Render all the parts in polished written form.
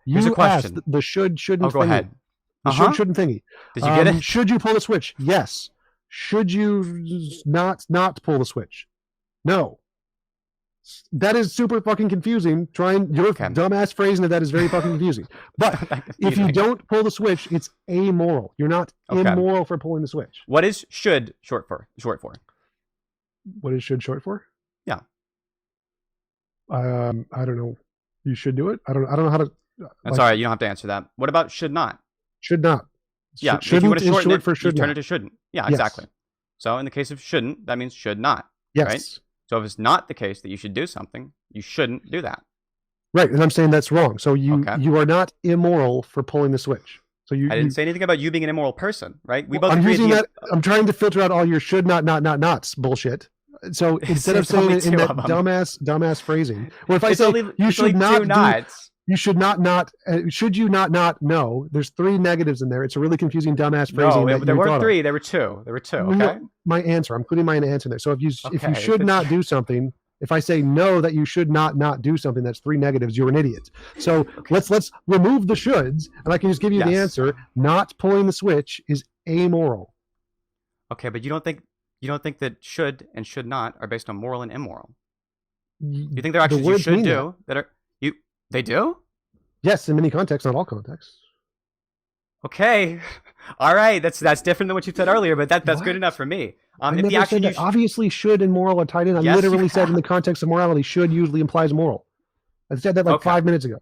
Here's a You question. asked the should, shouldn't Oh, go thingy. ahead. The should, shouldn't thingy. Did you get it? Should you pull the switch? Yes. Should you not pull the switch? No. That is super fucking confusing. Your dumbass phrasing of that is very fucking confusing. But if you don't pull the switch, it's amoral. You're not immoral for pulling the switch. What is should short for? What is should short for? Yeah. I don't know. You should do it. I don't know how to. That's all right. You don't have to answer that. What about should not? Should not. Yeah. If you want to shorten it, for should turn it to shouldn't. Yeah, exactly. So in the case of shouldn't, that means should not. Yes. Right? So if it's not the case that you should do something, you shouldn't do that. Right, and I'm saying that's wrong. So you are not immoral for pulling the switch. So I didn't say anything about you being an immoral person, right? We both. I'm using that. I'm trying to filter out all your should nots bullshit. So instead of saying it in that dumbass phrasing, or if I say you should not you should not should you not no, there's 3 negatives in there. It's a really confusing dumbass phrasing. No, there weren't 3. There were 2. Okay. No, my answer. I'm including my answer there. So if you should not do something, if I say no that you should not do something, that's 3 negatives. You're an idiot. So let's remove the shoulds, and I can just give you the answer. Not pulling the switch is amoral. Okay, but you don't think that should and should not are based on moral and immoral? You think they're actions you should do that are you? They do? Yes, in many contexts, not all contexts. Okay, all right. That's different than what you said earlier, but that's good enough for me. I never said that. Obviously, should and moral are tied in. I literally said in the context of morality, should usually implies moral. I said that like 5 minutes ago.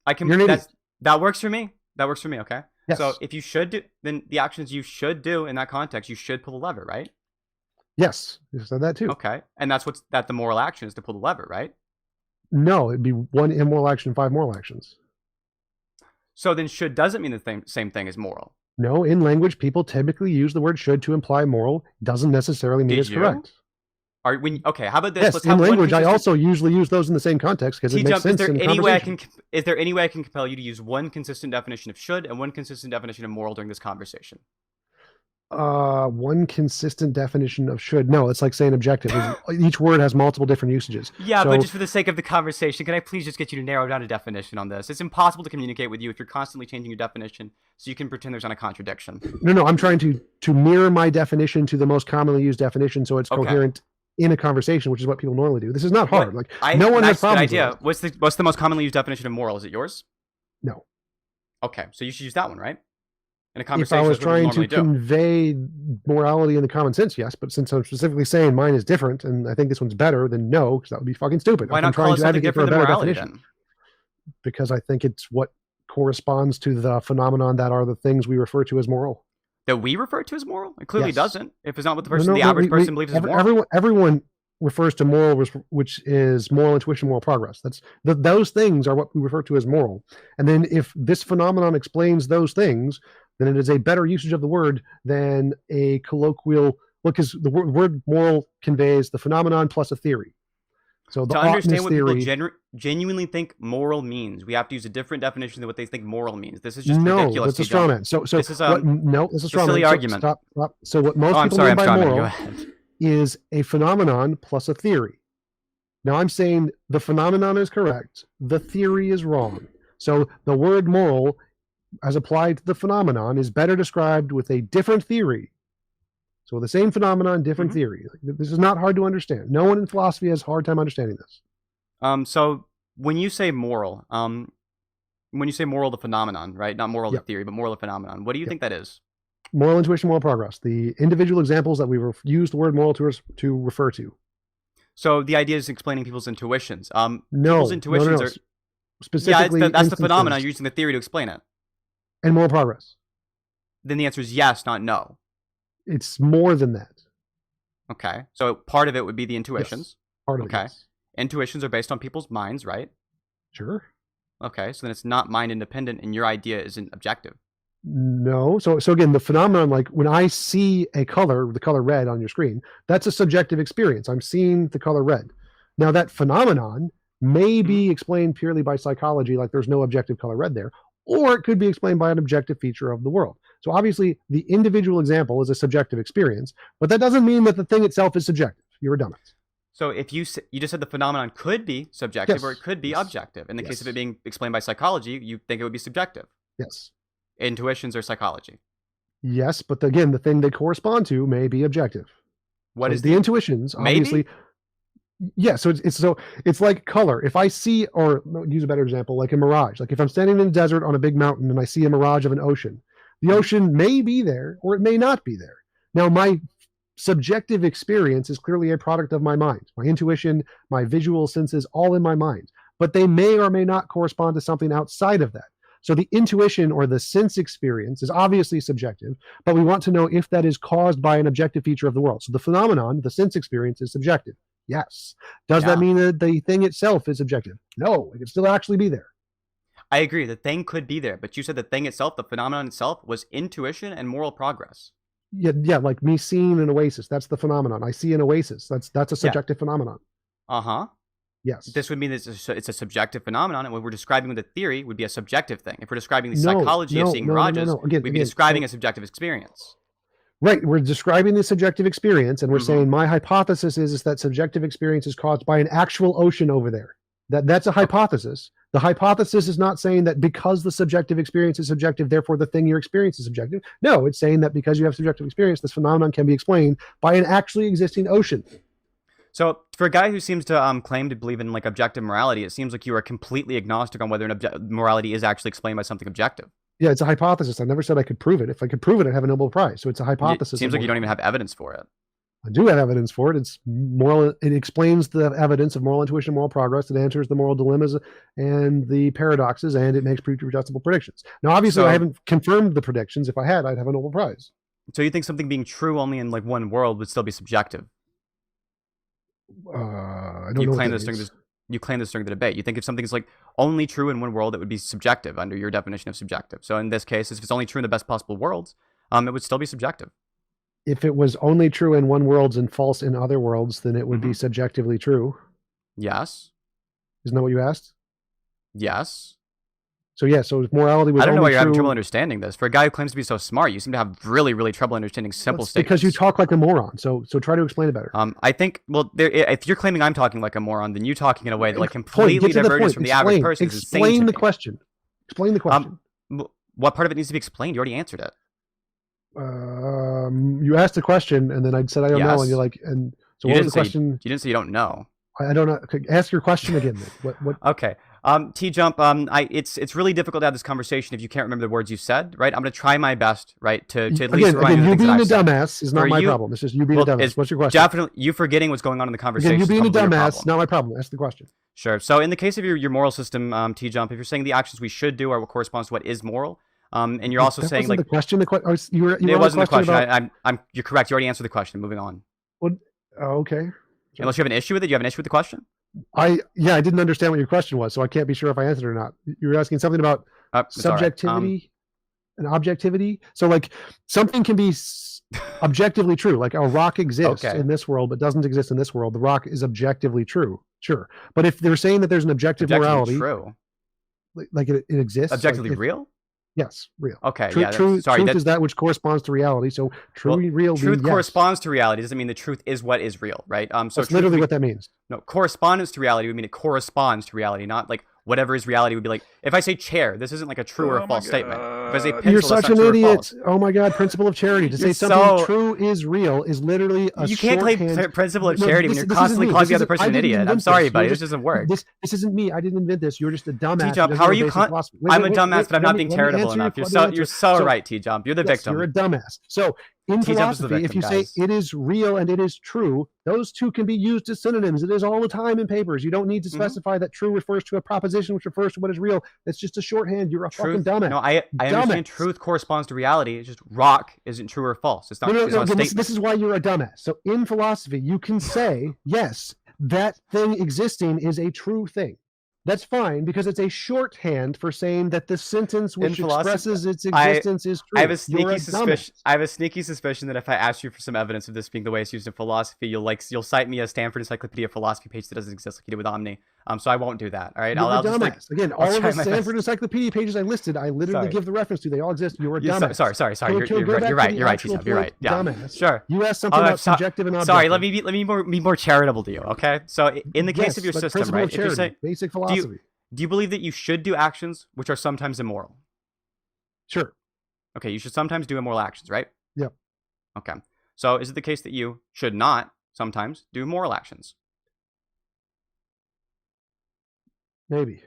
That works for me. That works for me. Okay. Yes. So if you should do, then the actions you should do in that context, you should pull the lever, right? Yes, you said that too. Okay, and that's the moral action is to pull the lever, right? No, it'd be 1 immoral action, 5 moral actions. So then should doesn't mean the same thing as moral. No, in language, people typically use the word should to imply moral. Doesn't necessarily mean it's correct. How about this? Yes, in language, I also usually use those in the same context because it makes sense in conversation. Is there any way I can compel you to use one consistent definition of should and one consistent definition of moral during this conversation? One consistent definition of should. No, it's like saying objective. Each word has multiple different usages. Yeah, but just for the sake of the conversation, can I please just get you to narrow down a definition on this? It's impossible to communicate with you if you're constantly changing your definition, so you can pretend there's not a contradiction. No, I'm trying to mirror my definition to the most commonly used definition, so it's coherent in a conversation, which is what people normally do. This is not hard. No one has problems. Good idea. What's the most commonly used definition of moral? Is it yours? No. Okay, so you should use that one, right? In a conversation, if I was trying to convey morality in the common sense, yes. But since I'm specifically saying mine is different, and I think this one's better, then no, because that would be fucking stupid. Why not call it something different than morality then? Because I think it's what corresponds to the phenomenon that are the things we refer to as moral. That we refer to as moral? It clearly doesn't. If it's not what the average person believes is moral. Everyone refers to moral, which is moral intuition, moral progress. Those things are what we refer to as moral. And then if this phenomenon explains those things, then it is a better usage of the word than a colloquial, because the word moral conveys the phenomenon plus a theory. So to understand what people genuinely think moral means, we have to use a different definition than what they think moral means. This is just ridiculous. No, that's a straw man. So this is a straw man. Silly argument. Stop. So what most people mean by moral is a phenomenon plus a theory. Now I'm saying the phenomenon is correct. The theory is wrong. So the word moral, as applied to the phenomenon, is better described with a different theory. So the same phenomenon, different theory. This is not hard to understand. No one in philosophy has a hard time understanding this. So when you say moral, the phenomenon, right? Not moral the theory, but moral the phenomenon. What do you think that is? Moral intuition, moral progress. The individual examples that we use the word moral to refer to. So the idea is explaining people's intuitions. People's intuitions are specifically. Yeah, that's the phenomenon. You're using the theory to explain it. And moral progress. Then the answer is yes, not no. It's more than that. Okay, so part of it would be the intuitions. Yes, part of it. Okay, yes. Intuitions are based on people's minds, right? Sure. Okay, so then it's not mind independent, and your idea isn't objective. No. So again, the phenomenon, like when I see a color, the color red on your screen, that's a subjective experience. I'm seeing the color red. Now that phenomenon may be explained purely by psychology, like there's no objective color red there, or it could be explained by an objective feature of the world. So obviously the individual example is a subjective experience, but that doesn't mean that the thing itself is subjective. You're a dumbass. So if you just said the phenomenon could be subjective Yes. or it could be Yes. objective. In the case of it Yes. being explained by psychology, you think it would be subjective. Yes. Intuitions or psychology. Yes, but again, the thing they correspond to may be objective. What so is the intuitions? Obviously, yeah. So it's like color. If I see, or use a better example, like a mirage. Like if I'm standing in the desert on a big mountain and I see a mirage of an ocean, the ocean may be there or it may not be there. Now, my subjective experience is clearly a product of my mind. My intuition, my visual senses, all in my mind. But they may or may not correspond to something outside of that. So the intuition or the sense experience is obviously subjective, but we want to know if that is caused by an objective feature of the world. So the phenomenon, the sense experience, is subjective. Yes. Does that mean that the thing itself is subjective? No, it can still actually be there. I agree. The thing could be there, but you said the thing itself, the phenomenon itself, was intuition and moral progress. Yeah, like me seeing an oasis. That's the phenomenon. I see an oasis. That's a subjective phenomenon. Uh-huh. Yes. This would mean that it's a subjective phenomenon, and what we're describing with the theory would be a subjective thing. If we're describing the psychology of seeing mirages, we'd be describing a subjective experience. Right. We're describing the subjective experience, and we're saying my hypothesis is that subjective experience is caused by an actual ocean over there. That's a hypothesis. The hypothesis is not saying that because the subjective experience is subjective, therefore the thing you're experiencing is subjective. No, it's saying that because you have subjective experience, this phenomenon can be explained by an actually existing ocean. So for a guy who seems to claim to believe in like objective morality, it seems like you are completely agnostic on whether morality is actually explained by something objective. Yeah, it's a hypothesis. I never said I could prove it. If I could prove it, I'd have a Nobel Prize. So it's a hypothesis. It seems like you don't even have evidence for it. I do have evidence for it. It's moral. It explains the evidence of moral intuition, moral progress. It answers the moral dilemmas and the paradoxes, and it makes predictable predictions. Now, obviously, I haven't confirmed the predictions. If I had, I'd have a Nobel Prize. So you think something being true only in like one world would still be subjective? I don't know. You claim this during the debate. You think if something is like only true in one world, it would be subjective under your definition of subjective. So in this case, if it's only true in the best possible worlds, it would still be subjective. If it was only true in one world and false in other worlds, then it would be subjectively true. Yes. Isn't that what you asked? Yes. So yeah, so if morality was I don't know why you're having true, trouble understanding this. For a guy who claims to be so smart, you seem to have really, really trouble understanding simple statements. Because you talk like a moron. So try to explain it better. I think, well, if you're claiming I'm talking like a moron, then you talking in a way that like completely diverges from the average person. Explain the question. Explain the question. What part of it needs to be explained? You already answered it. You asked the question, and then I said I don't know, and you're like, and so what was the question? You didn't say you don't know. I don't know. Ask your question again. Then. What? Okay. TJump. It's really difficult to have this conversation if you can't remember the words you said. Right. I'm going to try my best. Right. To at least remind you. You being a dumbass is not my problem. It's just you being a dumbass. What's your question? Definitely, you forgetting what's going on in the conversation. Again, you being a dumbass, not my problem. Ask the question. Sure. So in the case of your moral system, TJump, if you're saying the actions we should do are what corresponds to what is moral. And you're also saying like the question. It wasn't the question. You're correct. You already answered the question. Moving on. Well, okay. Unless you have an issue with it, you have an issue with the question. I didn't understand what your question was, so I can't be sure if I answered it or not. You were asking something about subjectivity and objectivity. So like something can be objectively true. Like a rock exists in this world, but doesn't exist in this world. The rock is objectively true. Sure, but if they're saying that there's an objectively morality, true, like it exists, objectively real. Yes, real. Okay, truth is that which corresponds to reality. So real. Truth corresponds to reality doesn't mean the truth is what is real, right? So that's literally what that means. No, correspondence to reality would mean it corresponds to reality, not like whatever is reality would be like. If I say chair, this isn't like a true or false statement. If I say pencil, you're such an idiot. Oh my God, principle of charity. To say something true is real is literally a You can't claim principle of charity when you're constantly calling the other person an idiot. I'm sorry, buddy. This doesn't work. This isn't me. I didn't invent this. You're just a dumbass. TJump, how are you? I'm a dumbass, but I'm not being charitable enough. You're so right, TJump. You're the victim. You're a dumbass. So in philosophy, if you say it is real and it is true, those two can be used as synonyms. It is all the time in papers. You don't need to specify that true refers to a proposition which refers to what is real. That's just a shorthand. You're a fucking dumbass. No, I understand truth corresponds to reality. It's just rock isn't true or false. It's not. This is why you're a dumbass. So in philosophy, you can say, yes, that thing existing is a true thing. That's fine, because it's a shorthand for saying that the sentence which expresses its existence is true. I have a sneaky suspicion. I have a sneaky suspicion that if I ask you for some evidence of this being the way it's used in philosophy, you'll cite me a Stanford Encyclopedia of Philosophy page that doesn't exist like you did with Omni. So I won't do that. All right. I'll just again, all of the Stanford Encyclopedia pages I listed, I literally give the reference to. They all exist. You're a dumbass. Sorry. You're right. TJump. You're right. Yeah. Dumbass. Sure. You asked something about subjective and objective. Sorry. Let me be more charitable to you. Okay. So in the case of your system, right? If you're saying basic philosophy. Do you believe that you should do actions which are sometimes immoral? Sure. Okay, you should sometimes do immoral actions, right? Yep. Okay. So is it the case that you should not sometimes do moral actions? Maybe.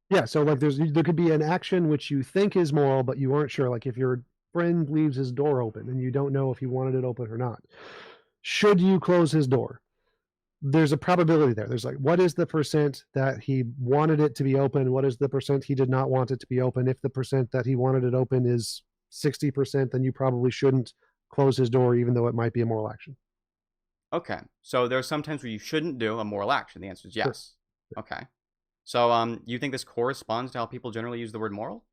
Yeah, so like there could be an action which you think is moral, but you aren't sure. Like if your friend leaves his door open and you don't know if he wanted it open or not. Should you close his door? There's a probability there. There's like, what is the percent that he wanted it to be open? What is the percent he did not want it to be open? If the percent that he wanted it open is 60%, then you probably shouldn't close his door, even though it might be a moral action. Okay. So there are some times where you shouldn't do a moral action. The answer is yes. Sure. Okay. So you think this corresponds to how people generally use the word moral?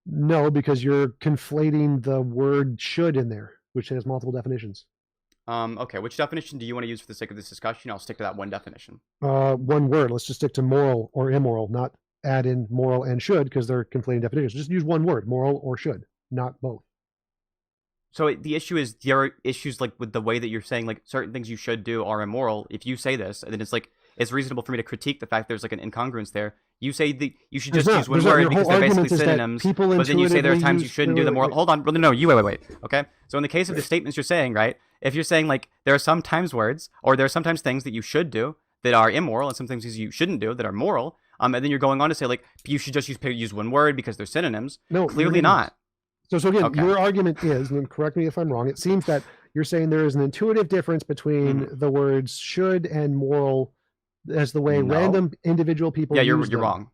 No, because you're conflating the word should in there, which has multiple definitions. Okay, which definition do you want to use for the sake of this discussion? I'll stick to that one definition. One word. Let's just stick to moral or immoral, not add in moral and should, because they're conflating definitions. Just use one word, moral or should, not both. So the issue is, there are issues like with the way that you're saying like certain things you should do are immoral. If you say this, then it's like it's reasonable for me to critique the fact there's like an incongruence there. You say that you should just use one word because they're basically synonyms, but then you say there are times you shouldn't do the moral. Hold on, no, you wait. Okay, so in the case of the statements you're saying, right? If you're saying like there are sometimes words or there are sometimes things that you should do that are immoral and some things you shouldn't do that are moral, and then you're going on to say like you should just use one word because they're synonyms. No, clearly not. So again, your argument is, and correct me if I'm wrong, it seems that you're saying there is an intuitive difference between the words should and moral as the way random individual people use them. You're wrong.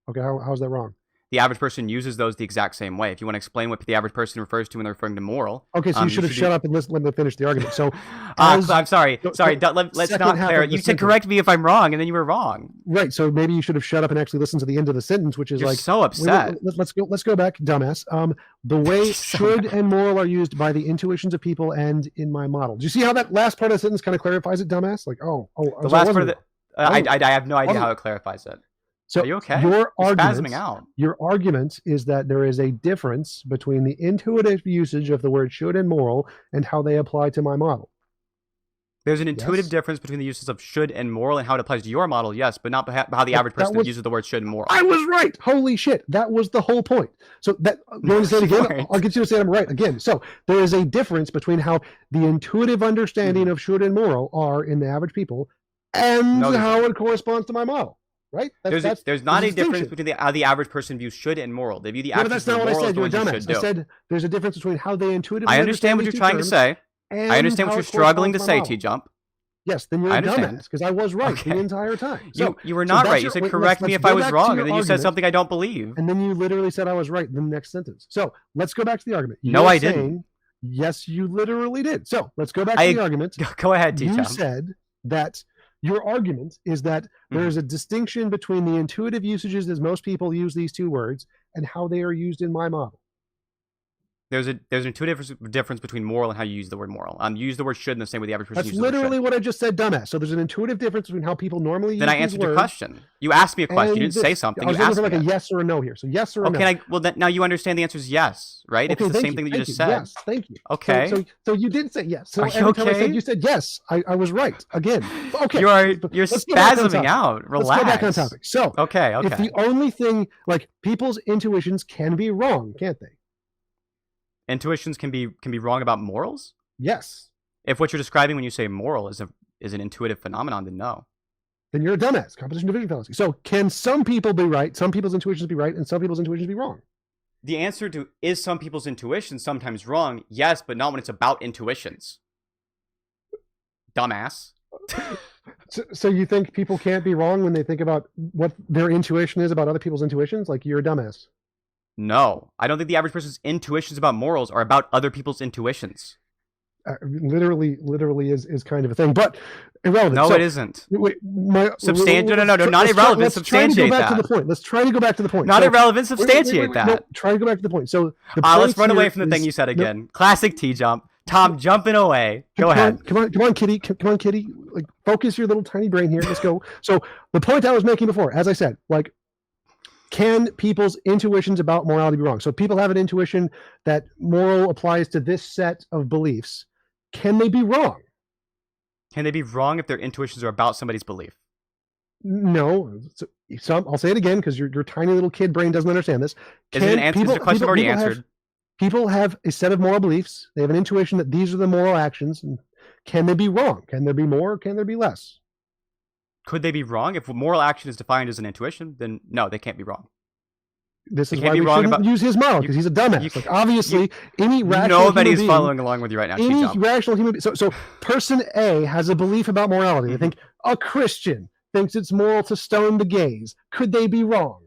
Okay, how's that wrong? The average person uses those the exact same way. If you want to explain what the average person refers to when they're referring to moral. Okay, so you should have shut up and let me finish the argument. So, I'm sorry. Let's not clarify. You said correct me if I'm wrong, and then you were wrong. Right. So maybe you should have shut up and actually listened to the end of the sentence, which is You're so upset. Let's go back, dumbass. The way should and moral are used by the intuitions of people and in my model. Do you see how that last part of the sentence kind of clarifies it, dumbass? Like, the last part of the. I have no idea how it clarifies it. So are you okay? You're spasming out. Your argument is that there is a difference between the intuitive usage of the word should and moral and how they apply to my model. There's an intuitive difference between the uses of should and moral and how it applies to your model, yes, but not how the average person uses the word should and moral. I was right. Holy shit. That was the whole point. So that, you want to say it again? I'll get you to say I'm right again. So there is a difference between how the intuitive understanding of should and moral are in the average people and how it corresponds to my model. Right? There's not a difference between how the average person views should and moral. They view the actions that's not what I said. You're a dumbass. I said there's a difference between how they intuitively. I understand what you're trying to say. I understand what you're struggling to say, TJump. Yes, then you're a dumbass because I was right the entire time. So, you were not right. You said correct me if I was wrong, and then you said something I don't believe. And then you literally said I was right in the next sentence. So let's go back to the argument. No, I didn't. Yes, you literally did. So let's go back to the argument. Go ahead, TJump. You said that. Your argument is that there is a distinction between the intuitive usages as most people use these two words and how they are used in my model. There's an intuitive difference between moral and how you use the word moral. You use the word should in the same way the average person uses the word should. That's literally what I just said, dumbass. So there's an intuitive difference between how people normally use these words. Then I answered your question. You asked me a question. You didn't say something. I was looking for like a yes or a no here. So yes or a no. Okay, now you understand the answer is yes, right? Okay, it's the same thing that you just said. Yes, thank you. Okay. So you did say yes. So are you okay? Time I said you said yes, I was right again. Okay. You're spasming out. Relax. Let's go back on topic. So okay. If the only thing, like, people's intuitions can be wrong, can't they? Intuitions can be wrong about morals? Yes. If what you're describing when you say moral is an intuitive phenomenon, then no. Then you're a dumbass. Composition division fallacy. So can some people be right, some people's intuitions be right, and some people's intuitions be wrong? The answer to is some people's intuitions sometimes wrong? Yes, but not when it's about intuitions. Dumbass. So you think people can't be wrong when they think about what their intuition is about other people's intuitions? Like, you're a dumbass. No, I don't think the average person's intuitions about morals are about other people's intuitions. literally is kind of a thing, but irrelevant. No, so, it isn't. Wait, No, not irrelevant. Substantiate that. Let's try to go back to the point. Not irrelevant. Substantiate that. No, try to go back to the point. So let's run away from the thing you said again. No. Classic TJump. Tom jumping away. Go ahead. Come on, Kitty. Come on, Kitty. Like, focus your little tiny brain here. Let's go. So the point I was making before, as I said, like, can people's intuitions about morality be wrong? So people have an intuition that moral applies to this set of beliefs. Can they be wrong? Can they be wrong if their intuitions are about somebody's belief? No. I'll say it again because your tiny little kid brain doesn't understand this. Is the question already answered? People have a set of moral beliefs. They have an intuition that these are the moral actions. And can they be wrong? Can there be more? Can there be less? Could they be wrong? If moral action is defined as an intuition, then no, they can't be wrong. This is why we shouldn't use his model, because he's a dumbass. Like, obviously, any rational nobody's human being, following along with you right now. Any rational human being. So person A has a belief about morality. They think a Christian thinks it's moral to stone the gays. Could they be wrong?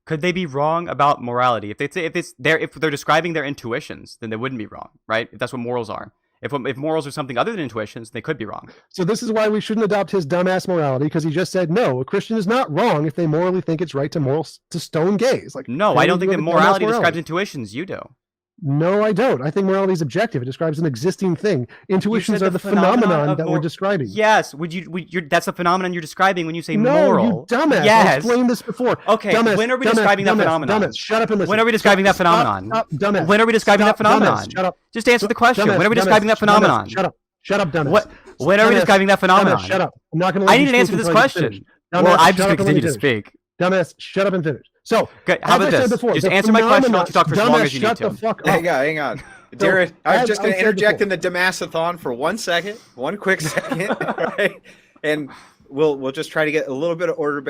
Could they be wrong about morality? If they're describing their intuitions, then they wouldn't be wrong, right? If that's what morals are. If morals are something other than intuitions, they could be wrong. So this is why we shouldn't adopt his dumbass morality, because he just said, no, a Christian is not wrong if they morally think it's right to stone gays. Like, no, I don't think that morality describes intuitions. You do. No, I don't. I think morality is objective. It describes an existing thing. Intuitions are the phenomenon that we're describing. Yes. That's a phenomenon you're describing when you say moral. No, you dumbass. Yes. I explained this before. Okay, when are we describing that phenomenon? Dumbass, shut up and listen. When are we describing that phenomenon? Stop, dumbass. When are we describing that phenomenon? Shut up. Just answer the question. When are we describing that phenomenon? Shut up. Shut up, dumbass. When are we describing that phenomenon? Shut up. I'm not going to I need an answer to this question. Well, I'm just going to continue to speak. Dumbass, shut up and finish. So, how about this? Just answer my question. I'll let you talk for as long as you need to. Hang on. Darren, I'm just going to interject in the Damassathon for 1 second, 1 quick second, right? And we'll just try to get a little bit of order back.